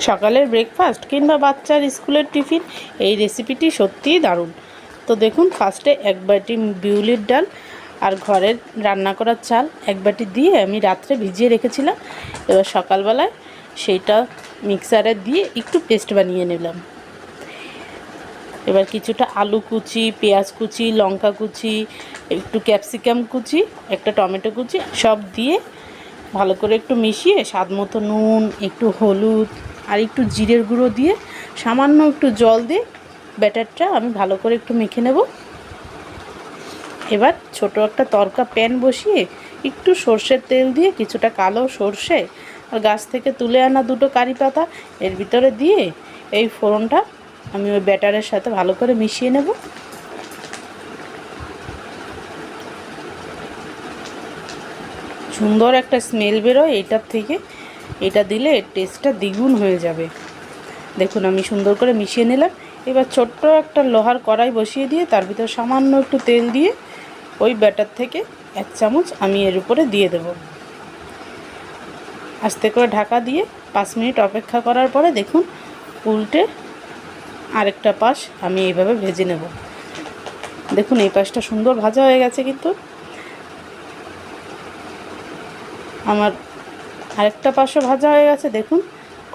সকালের ব্রেকফাস্ট কিংবা বাচ্চার স্কুলের টিফিন এই রেসিপিটি সত্যিই দারুণ। তো দেখুন, ফার্স্টে এক বাটি বিউলির ডাল আর ঘরের রান্না করার চাল এক বাটি দিয়ে আমি রাত্রে ভিজিয়ে রেখেছিলাম। এবার সকালবেলায় সেইটা মিক্সারে দিয়ে একটু পেস্ট বানিয়ে নিলাম। এবার কিছুটা আলু কুচি, পেঁয়াজ কুচি, লঙ্কা কুচি, একটু ক্যাপসিকাম কুচি, একটা টমেটো কুচি সব দিয়ে ভালো করে একটু মিশিয়ে স্বাদ মতো নুন, একটু হলুদ আর একটু জিরের গুঁড়ো দিয়ে সামান্য একটু জল দিয়ে ব্যাটারটা আমি ভালো করে একটু মেখে নেব। এবার ছোট একটা তরকা প্যান বসিয়ে একটু সর্ষের তেল দিয়ে কিছুটা কালো সর্ষে আর গাছ থেকে তুলে আনা দুটো কারি পাতা এর ভিতরে দিয়ে এই ফোড়নটা আমি ওই ব্যাটারের সাথে ভালো করে মিশিয়ে নেব। সুন্দর একটা স্মেল বেরোয় এইটার থেকে, এটা দিলে টেস্টটা দ্বিগুণ হয়ে যাবে। দেখুন আমি সুন্দর করে মিশিয়ে নিলাম। এবার ছোট্ট একটা লোহার কড়াই বসিয়ে দিয়ে তার ভিতর সামান্য একটু তেল দিয়ে ওই ব্যাটার থেকে 1 চামচ আমি এর উপরে দিয়ে দেব। আস্তে করে ঢাকা দিয়ে 5 মিনিট অপেক্ষা করার পরে দেখুন উল্টে আরেকটা পাশ আমি এইভাবে ভেজে নেব। দেখুন এই পাশটা সুন্দর ভাজা হয়ে গেছে, কিন্তু আমার আরেকটা পাশও ভাজা হয়ে গেছে। দেখুন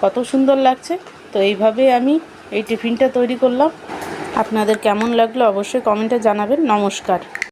কত সুন্দর লাগছে। তো এইভাবে আমি এই টিফিনটা তৈরি করলাম। আপনাদের কেমন লাগলো অবশ্যই কমেন্টে জানাবেন। নমস্কার।